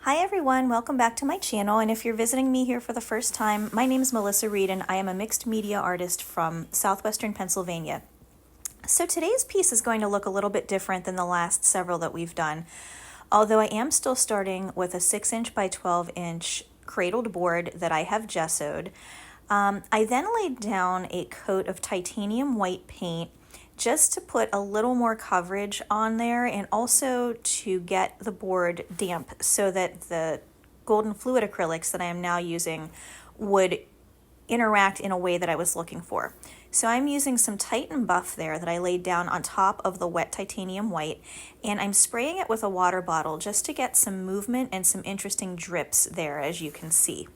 Hi everyone, welcome back to my channel, and if you're visiting me here for the first time, my name is Melissa Reed and I am a mixed media artist from southwestern Pennsylvania. So today's piece is going to look a little bit different than the last several that we've done, although I am still starting with a 6" by 12" cradled board that I have gessoed. I then laid down a coat of titanium white paint just to put a little more coverage on there and also to get the board damp so that the golden fluid acrylics that I am now using would interact in a way that I was looking for. So I'm using some Titan Buff there that I laid down on top of the wet titanium white, and I'm spraying it with a water bottle just to get some movement and some interesting drips there, as you can see.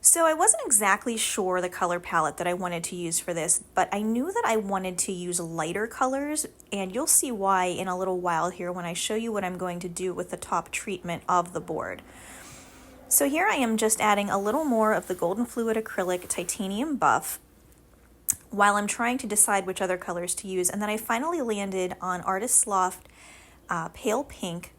So I wasn't exactly sure the color palette that I wanted to use for this, but I knew that I wanted to use lighter colors, and you'll see why in a little while here when I show you what I'm going to do with the top treatment of the board. So here I am just adding a little more of the golden fluid acrylic titanium buff while I'm trying to decide which other colors to use, and then I finally landed on Artist's Loft Pale Pink.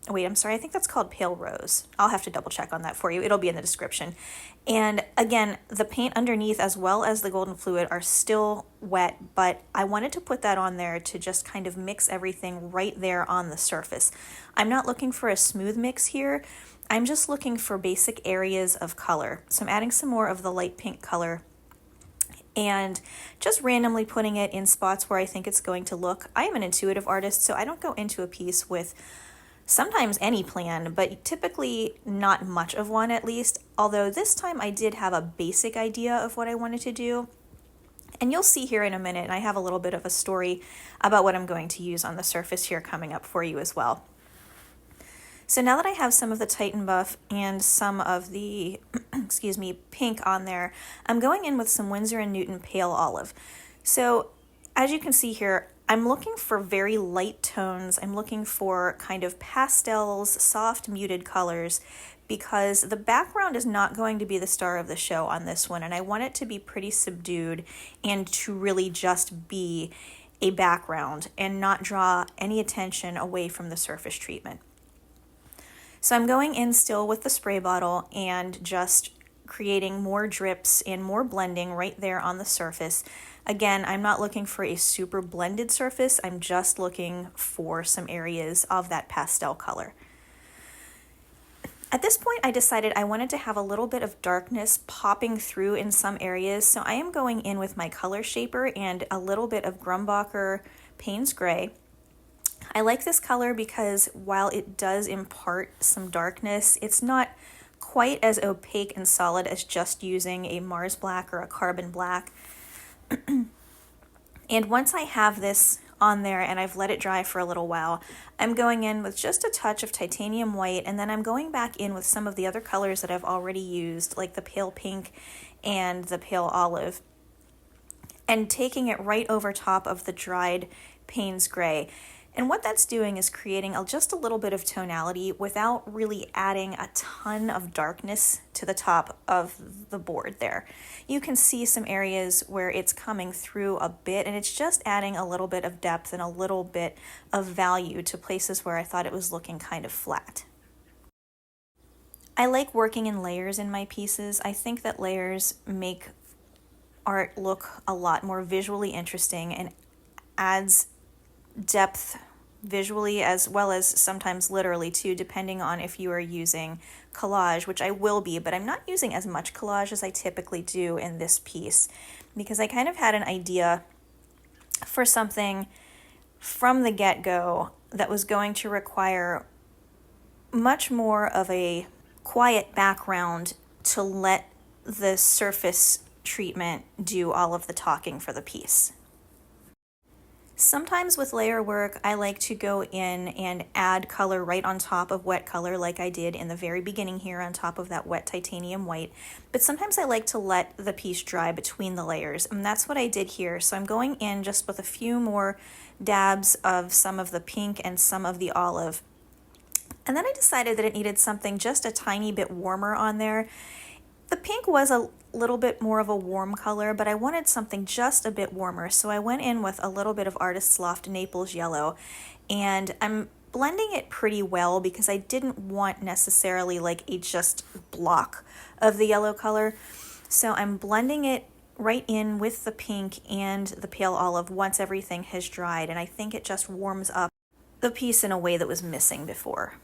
Wait, I'm sorry, I think that's called Pale Rose. I'll have to double check on that for you. It'll be in the description. And again, the paint underneath as well as the golden fluid are still wet, but I wanted to put that on there to just kind of mix everything right there on the surface. I'm not looking for a smooth mix here. I'm just looking for basic areas of color. So I'm adding some more of the light pink color and just randomly putting it in spots where I think it's going to look. I am an intuitive artist, so I don't go into a piece with sometimes any plan, but typically not much of one at least, although this time I did have a basic idea of what I wanted to do. And you'll see here in a minute, and I have a little bit of a story about what I'm going to use on the surface here coming up for you as well. So now that I have some of the Titan Buff and some of the, excuse me, pink on there, I'm going in with some Winsor & Newton Pale Olive. So as you can see here, I'm looking for very light tones. I'm looking for kind of pastels, soft muted colors, because the background is not going to be the star of the show on this one, and I want it to be pretty subdued and to really just be a background and not draw any attention away from the surface treatment. So I'm going in still with the spray bottle and just creating more drips and more blending right there on the surface. Again, I'm not looking for a super blended surface. I'm just looking for some areas of that pastel color. At this point, I decided I wanted to have a little bit of darkness popping through in some areas, so I am going in with my color shaper and a little bit of Grumbacher Payne's Gray. I like this color because while it does impart some darkness, it's not quite as opaque and solid as just using a Mars Black or a Carbon Black. And once I have this on there and I've let it dry for a little while, I'm going in with just a touch of titanium white, and then I'm going back in with some of the other colors that I've already used, like the pale pink and the pale olive, and taking it right over top of the dried Payne's Gray. And what that's doing is creating just a little bit of tonality without really adding a ton of darkness to the top of the board there. You can see some areas where it's coming through a bit, and it's just adding a little bit of depth and a little bit of value to places where I thought it was looking kind of flat. I like working in layers in my pieces. I think that layers make art look a lot more visually interesting and adds depth visually as well as sometimes literally too, depending on if you are using collage, which I will be, but I'm not using as much collage as I typically do in this piece because I kind of had an idea for something from the get-go that was going to require much more of a quiet background to let the surface treatment do all of the talking for the piece. Sometimes with layer work, I like to go in and add color right on top of wet color like I did in the very beginning here on top of that wet titanium white. But sometimes I like to let the piece dry between the layers, and that's what I did here. So I'm going in just with a few more dabs of some of the pink and some of the olive. And then I decided that it needed something just a tiny bit warmer on there. The pink was a little bit more of a warm color, but I wanted something just a bit warmer, so I went in with a little bit of Artist's Loft Naples Yellow, and I'm blending it pretty well because I didn't want necessarily like a just block of the yellow color. So I'm blending it right in with the pink and the pale olive once everything has dried, and I think it just warms up the piece in a way that was missing before.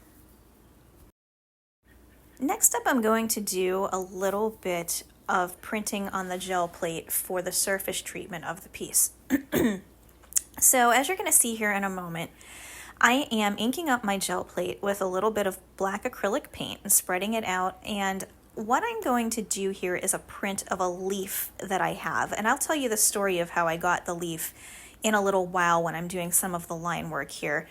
Next up, I'm going to do a little bit of printing on the gel plate for the surface treatment of the piece. So as you're going to see here in a moment, I am inking up my gel plate with a little bit of black acrylic paint and spreading it out, and what I'm going to do here is a print of a leaf that I have, and I'll tell you the story of how I got the leaf in a little while when I'm doing some of the line work here.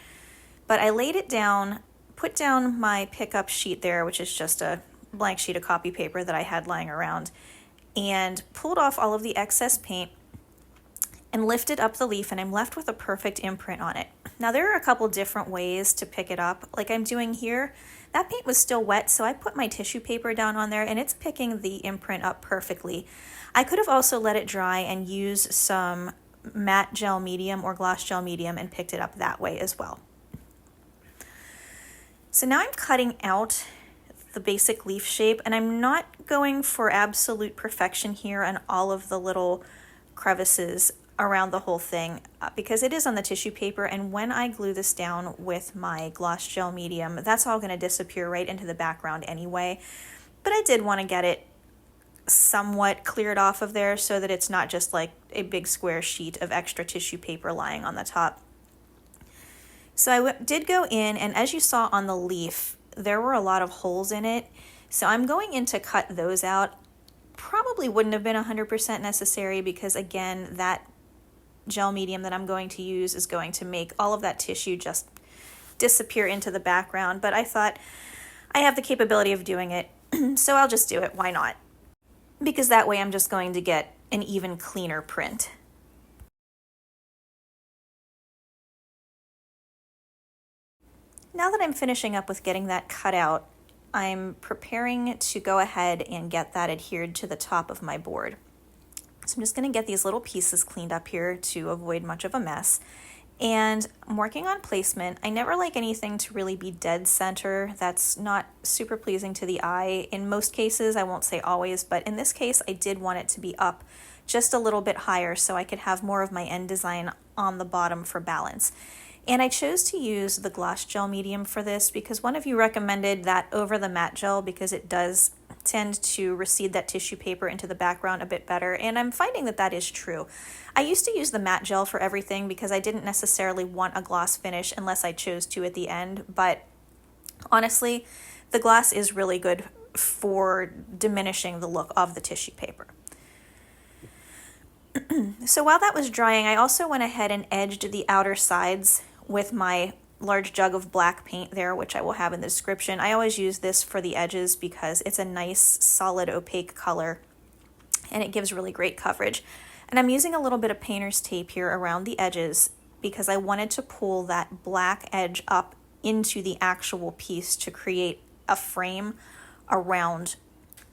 But I laid it down, put down my pickup sheet there, which is just a blank sheet of copy paper that I had lying around, and pulled off all of the excess paint and lifted up the leaf, and I'm left with a perfect imprint on it. Now there are a couple different ways to pick it up, like I'm doing here. That paint was still wet, so I put my tissue paper down on there and it's picking the imprint up perfectly. I could have also let it dry and used some matte gel medium or gloss gel medium and picked it up that way as well. So now I'm cutting out the basic leaf shape, and I'm not going for absolute perfection here on all of the little crevices around the whole thing because it is on the tissue paper, and when I glue this down with my gloss gel medium, that's all going to disappear right into the background anyway. But I did want to get it somewhat cleared off of there so that it's not just like a big square sheet of extra tissue paper lying on the top. So I did go in, and as you saw on the leaf, there were a lot of holes in it. So I'm going in to cut those out. Probably wouldn't have been 100% necessary because, again, that gel medium that I'm going to use is going to make all of that tissue just disappear into the background. But I thought I have the capability of doing it, so I'll just do it. Why not? Because that way I'm just going to get an even cleaner print. Now that I'm finishing up with getting that cut out, I'm preparing to go ahead and get that adhered to the top of my board. So I'm just going to get these little pieces cleaned up here to avoid much of a mess. And I'm working on placement. I never like anything to really be dead center. That's not super pleasing to the eye. In most cases, I won't say always, but in this case, I did want it to be up just a little bit higher so I could have more of my end design on the bottom for balance. And I chose to use the gloss gel medium for this because one of you recommended that over the matte gel because it does tend to recede that tissue paper into the background a bit better, and I'm finding that that is true. I used to use the matte gel for everything because I didn't necessarily want a gloss finish unless I chose to at the end, but honestly, the gloss is really good for diminishing the look of the tissue paper. So while that was drying, I also went ahead and edged the outer sides with my large jug of black paint there, which I will have in the description. I always use this for the edges because it's a nice, solid, opaque color, and it gives really great coverage. And I'm using a little bit of painter's tape here around the edges because I wanted to pull that black edge up into the actual piece to create a frame around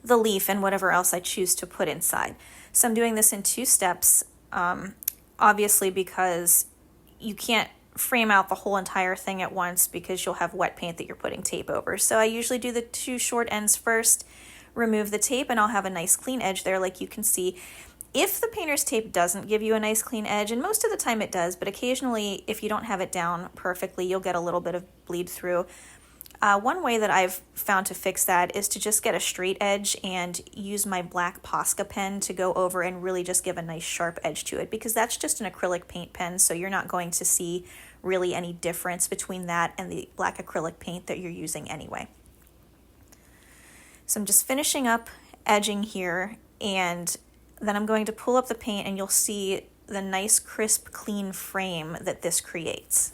the leaf and whatever else I choose to put inside. So I'm doing this in 2 steps, obviously because you can't frame out the whole entire thing at once because you'll have wet paint that you're putting tape over. So I usually do the 2 short ends first, remove the tape, and I'll have a nice clean edge there like you can see. If the painter's tape doesn't give you a nice clean edge, and most of the time it does, but occasionally if you don't have it down perfectly, you'll get a little bit of bleed through. One way that I've found to fix that is to just get a straight edge and use my black Posca pen to go over and really just give a nice sharp edge to it, because that's just an acrylic paint pen, so you're not going to see really any difference between that and the black acrylic paint that you're using anyway. So I'm just finishing up edging here, and then I'm going to pull up the paint and you'll see the nice crisp clean frame that this creates.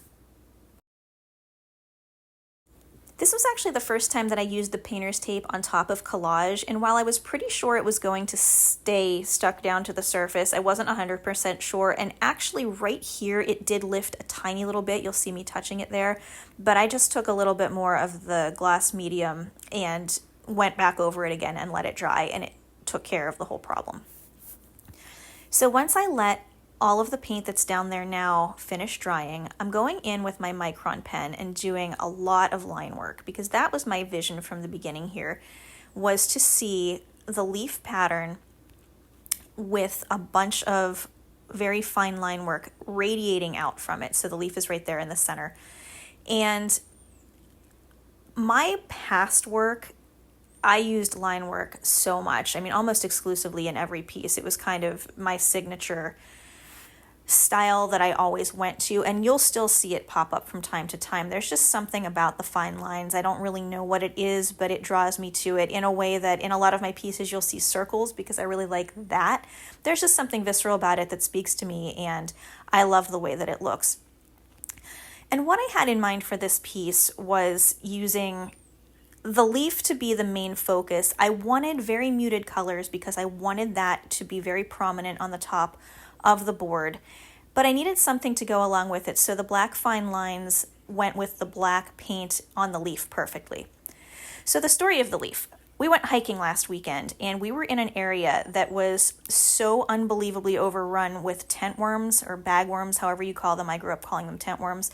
This was actually the first time that I used the painter's tape on top of collage, and while I was pretty sure it was going to stay stuck down to the surface, I wasn't 100% sure, and actually right here it did lift a tiny little bit. You'll see me touching it there, but I just took a little bit more of the gloss medium and went back over it again and let it dry, and it took care of the whole problem. So once I let all of the paint that's down there now finished drying, I'm going in with my Micron pen and doing a lot of line work, because that was my vision from the beginning here, was to see the leaf pattern with a bunch of very fine line work radiating out from it. So the leaf is right there in the center. And my past work, I used line work so much. I mean, almost exclusively in every piece. It was kind of my signature style that I always went to, and you'll still see it pop up from time to time. There's just something about the fine lines. I don't really know what it is, but it draws me to it in a way that in a lot of my pieces you'll see circles, because I really like that. There's just something visceral about it that speaks to me, and I love the way that it looks. And what I had in mind for this piece was using the leaf to be the main focus. I wanted very muted colors because I wanted that to be very prominent on the top of the board, but I needed something to go along with it, so the black fine lines went with the black paint on the leaf perfectly. So the story of the leaf. We went hiking last weekend, and we were in an area that was so unbelievably overrun with tent worms, or bagworms, however you call them. I grew up calling them tent worms.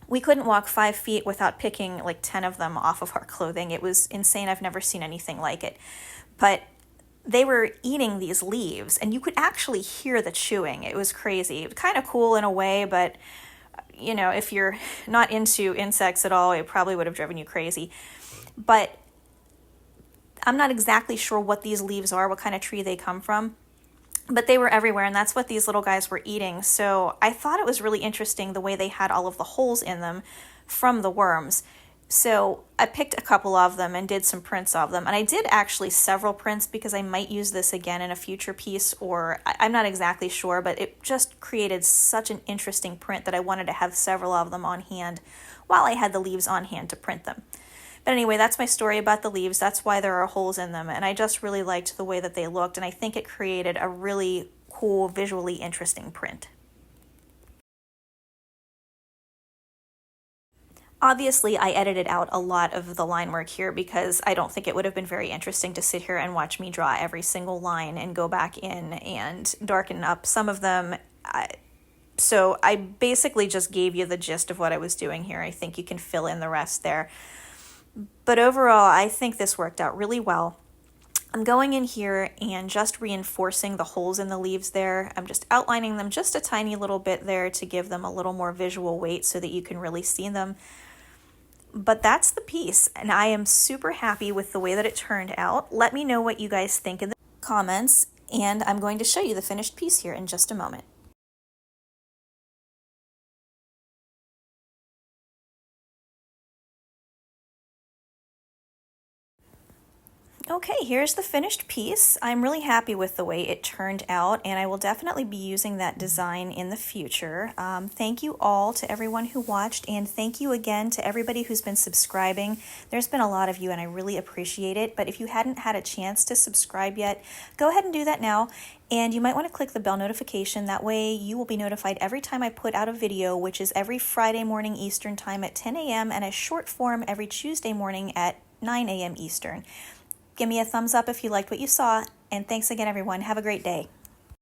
We couldn't walk 5 feet without picking like 10 of them off of our clothing. It was insane. I've never seen anything like it. But they were eating these leaves, and you could actually hear the chewing. It was crazy. It was kind of cool in a way, but you know, if you're not into insects at all, it probably would have driven you crazy. But I'm not exactly sure what these leaves are, what kind of tree they come from, but they were everywhere, and that's what these little guys were eating. So I thought it was really interesting the way they had all of the holes in them from the worms. So I picked a couple of them and did some prints of them. And I did actually several prints because I might use this again in a future piece, or I'm not exactly sure, but it just created such an interesting print that I wanted to have several of them on hand while I had the leaves on hand to print them. But anyway, that's my story about the leaves. That's why there are holes in them. And I just really liked the way that they looked. And I think it created a really cool, visually interesting print. Obviously, I edited out a lot of the line work here because I don't think it would have been very interesting to sit here and watch me draw every single line and go back in and darken up some of them. So I basically just gave you the gist of what I was doing here. I think you can fill in the rest there. But overall, I think this worked out really well. I'm going in here and just reinforcing the holes in the leaves there. I'm just outlining them just a tiny little bit there to give them a little more visual weight so that you can really see them. But that's the piece, and I am super happy with the way that it turned out. Let me know what you guys think in the comments, and I'm going to show you the finished piece here in just a moment. Okay, here's the finished piece. I'm really happy with the way it turned out, and I will definitely be using that design in the future. Thank you all to everyone who watched, and thank you again to everybody who's been subscribing. There's been a lot of you, and I really appreciate it, but if you hadn't had a chance to subscribe yet, go ahead and do that now. And you might want to click the bell notification. That way you will be notified every time I put out a video, which is every Friday morning Eastern time at 10 a.m. and a short form every Tuesday morning at 9 a.m. Eastern. Give me a thumbs up if you liked what you saw, and thanks again, everyone. Have a great day.